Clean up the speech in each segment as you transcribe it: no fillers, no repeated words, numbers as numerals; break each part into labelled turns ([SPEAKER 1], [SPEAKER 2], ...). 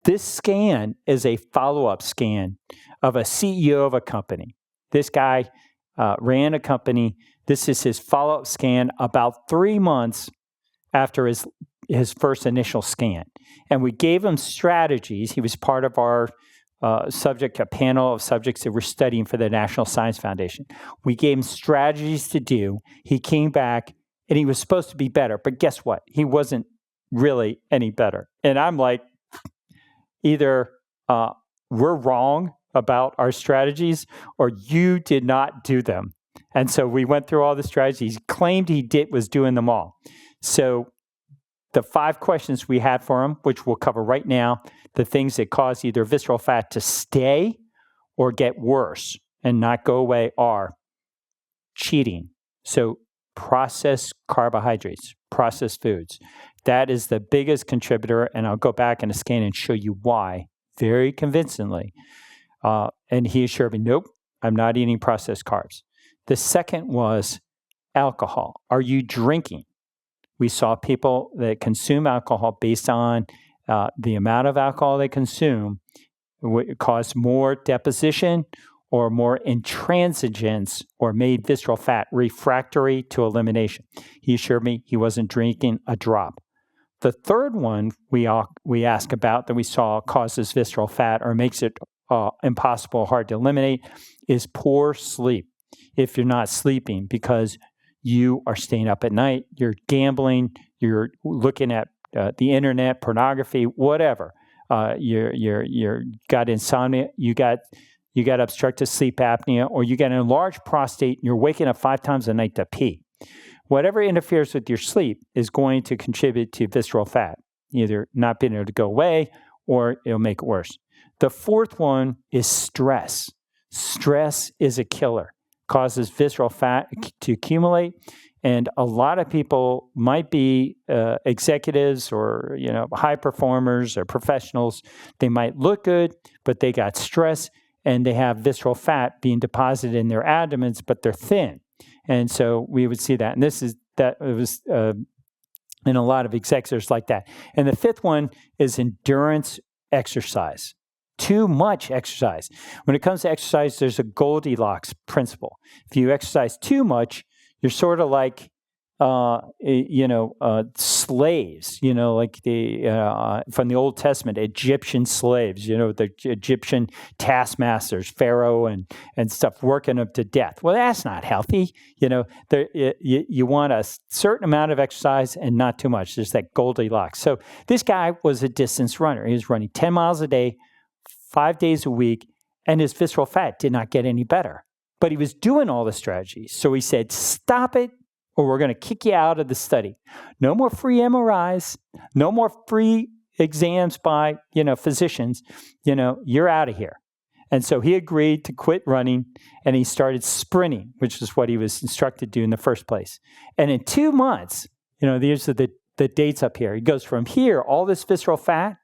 [SPEAKER 1] This scan is a follow-up scan of a CEO of a company. This guy ran a company. This is his follow-up scan about 3 months after his first initial scan. And we gave him strategies. He was part of our a panel of subjects that we're studying for the National Science Foundation. We gave him strategies to do. He came back, and he was supposed to be better. But guess what? He wasn't really any better. And I'm like, either we're wrong about our strategies, or you did not do them. And so we went through all the strategies. He claimed he was doing them all. So the 5 questions we had for him, which we'll cover right now, the things that cause either visceral fat to stay or get worse and not go away are cheating. So processed carbohydrates, processed foods. That is the biggest contributor, and I'll go back in a scan and show you why very convincingly. And he assured me, nope, I'm not eating processed carbs. The second was alcohol. Are you drinking? We saw people that consume alcohol based on the amount of alcohol they consume caused more deposition or more intransigence or made visceral fat refractory to elimination. He assured me he wasn't drinking a drop. The third one we ask about that we saw causes visceral fat or makes it impossible, hard to eliminate, is poor sleep. If you're not sleeping because you are staying up at night, you're gambling, you're looking at the internet, pornography, whatever. You're got insomnia, you got obstructive sleep apnea, or you got an enlarged prostate, and you're waking up 5 times a night to pee. Whatever interferes with your sleep is going to contribute to visceral fat, either not being able to go away or it'll make it worse. The fourth one is stress. Stress is a killer, causes visceral fat to accumulate. And a lot of people might be executives or high performers or professionals. They might look good, but they got stress and they have visceral fat being deposited in their abdomens, but they're thin. And so we would see that. And it was in a lot of executives like that. And the fifth one is endurance exercise. Too much exercise. When it comes to exercise, there's a Goldilocks principle. If you exercise too much, you're sort of like, slaves, like from the Old Testament, Egyptian slaves, the Egyptian taskmasters, Pharaoh and stuff, working them to death. Well, that's not healthy. You want a certain amount of exercise and not too much. There's that Goldilocks. So this guy was a distance runner. He was running 10 miles a day, 5 days a week, and his visceral fat did not get any better. But he was doing all the strategies. So he said, stop it, or we're going to kick you out of the study. No more free MRIs, no more free exams by, physicians. You're out of here. And so he agreed to quit running, and he started sprinting, which is what he was instructed to do in the first place. And in 2 months, these are the dates up here. He goes from here, all this visceral fat,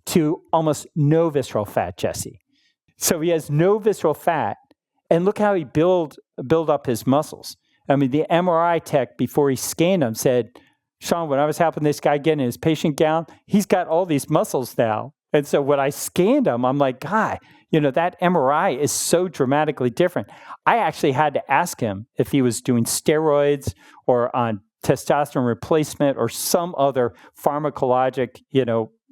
[SPEAKER 1] to almost no visceral fat, Jesse. So he has no visceral fat, and look how he build up his muscles. I mean, the MRI tech, before he scanned him, said, Sean, when I was helping this guy get in his patient gown, he's got all these muscles now. And so when I scanned him, I'm like, God, that MRI is so dramatically different. I actually had to ask him if he was doing steroids or on testosterone replacement or some other pharmacologic,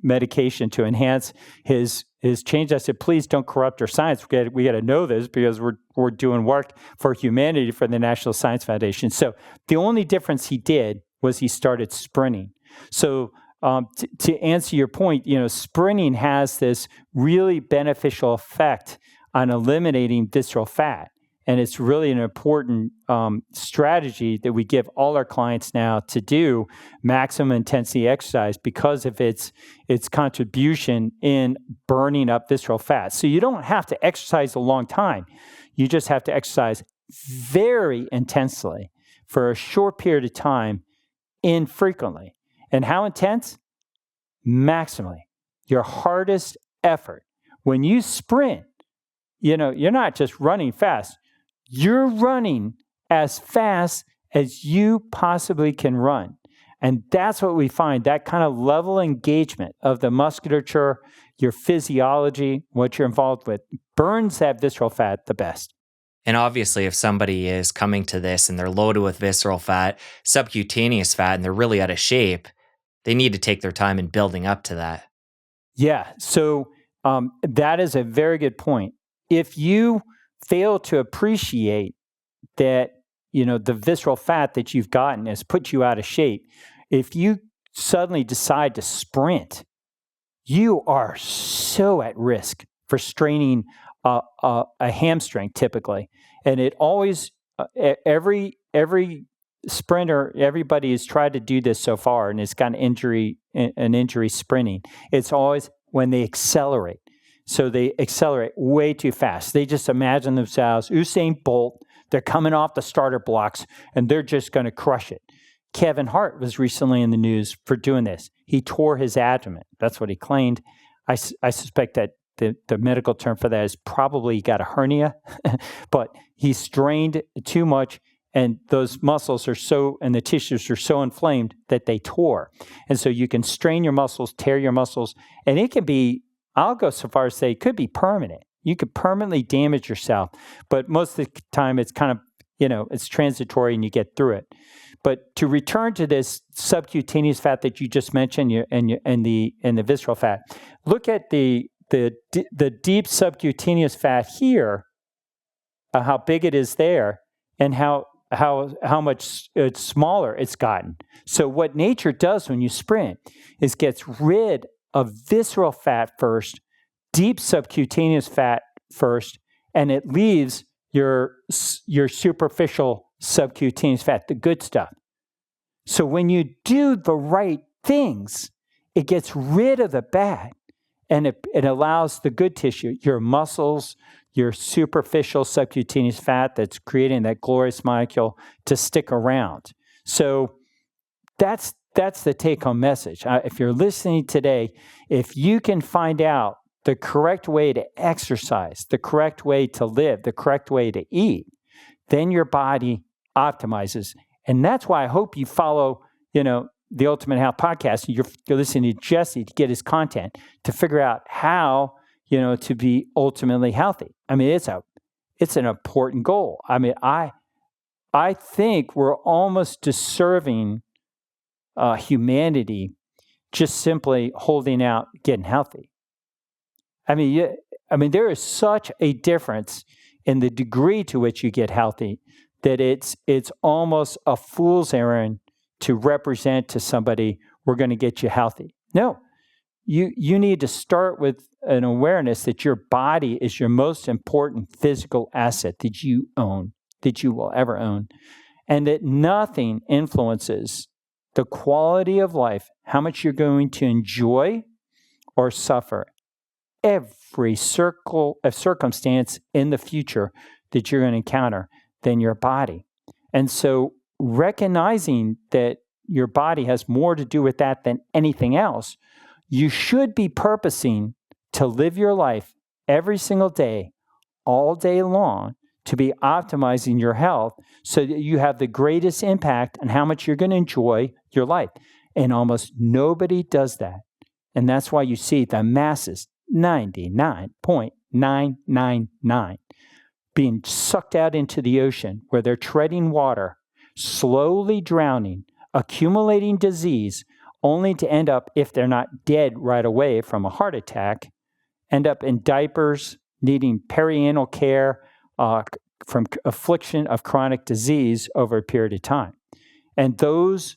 [SPEAKER 1] medication to enhance his change. I said, please don't corrupt our science. We got to know this because we're doing work for humanity for the National Science Foundation. So the only difference he did was he started sprinting. So to answer your point, sprinting has this really beneficial effect on eliminating visceral fat. And it's really an important strategy that we give all our clients now to do maximum intensity exercise because of its contribution in burning up visceral fat. So you don't have to exercise a long time. You just have to exercise very intensely for a short period of time infrequently. And how intense? Maximally. Your hardest effort. When you sprint, you're not just running fast. You're running as fast as you possibly can run. And that's what we find, that kind of level engagement of the musculature, your physiology, what you're involved with, burns that visceral fat the best.
[SPEAKER 2] And obviously, if somebody is coming to this and they're loaded with visceral fat, subcutaneous fat, and they're really out of shape, they need to take their time in building up to that.
[SPEAKER 1] Yeah. So that is a very good point. If you fail to appreciate that, the visceral fat that you've gotten has put you out of shape, if you suddenly decide to sprint, you are so at risk for straining a hamstring typically. And it always, every sprinter, everybody has tried to do this so far and it's got an injury sprinting. It's always when they accelerate. So they accelerate way too fast. They just imagine themselves, Usain Bolt, they're coming off the starter blocks and they're just going to crush it. Kevin Hart was recently in the news for doing this. He tore his abdomen. That's what he claimed. I suspect that the medical term for that is probably got a hernia, but he strained too much and those muscles and the tissues are so inflamed that they tore. And so you can strain your muscles, tear your muscles, and it can be, I'll go so far as to say, it could be permanent. You could permanently damage yourself, but most of the time it's kind of, it's transitory and you get through it. But to return to this subcutaneous fat that you just mentioned and the visceral fat, look at the deep subcutaneous fat here, how big it is there, and how much it's smaller it's gotten. So what nature does when you sprint is gets rid of visceral fat first, deep subcutaneous fat first, and it leaves your superficial subcutaneous fat, the good stuff. So when you do the right things, it gets rid of the bad and it allows the good tissue, your muscles, your superficial subcutaneous fat that's creating that glorious molecule to stick around. So that's the take-home message. If you're listening today, if you can find out the correct way to exercise, the correct way to live, the correct way to eat, then your body optimizes. And that's why I hope you follow, the Ultimate Health podcast. You're listening to Jesse to get his content to figure out how, to be ultimately healthy. I mean, it's an important goal. I mean, I think we're almost deserving humanity just simply holding out, getting healthy. I mean, there is such a difference in the degree to which you get healthy that it's almost a fool's errand to represent to somebody, we're going to get you healthy. No, you need to start with an awareness that your body is your most important physical asset that you own, that you will ever own, and that nothing influences the quality of life, how much you're going to enjoy or suffer every circumstance in the future that you're going to encounter than your body. And so recognizing that your body has more to do with that than anything else, you should be purposing to live your life every single day, all day long, to be optimizing your health so that you have the greatest impact on how much you're going to enjoy your life. And almost nobody does that. And that's why you see the masses, 99.999, being sucked out into the ocean where they're treading water, slowly drowning, accumulating disease, only to end up, if they're not dead right away from a heart attack, end up in diapers, needing perinatal care from affliction of chronic disease over a period of time. And those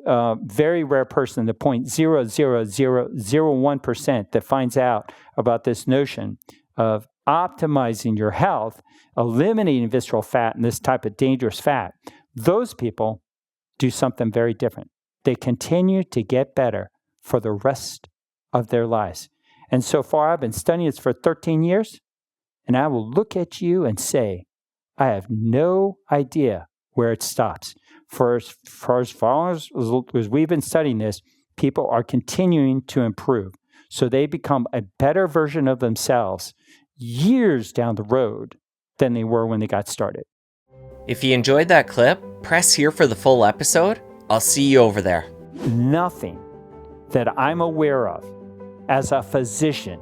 [SPEAKER 1] very rare person, the 0.00001% that finds out about this notion of optimizing your health, eliminating visceral fat and this type of dangerous fat, those people do something very different. They continue to get better for the rest of their lives. And so far, I've been studying this for 13 years, and I will look at you and say, I have no idea where it stops. For as far as we've been studying this, people are continuing to improve. So they become a better version of themselves years down the road than they were when they got started.
[SPEAKER 2] If you enjoyed that clip, press here for the full episode. I'll see you over there.
[SPEAKER 1] nothing that I'm aware of as a physician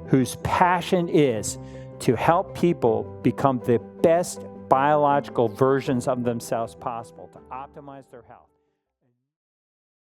[SPEAKER 1] whose passion is to help people become the best biological versions of themselves possible, to optimize their health.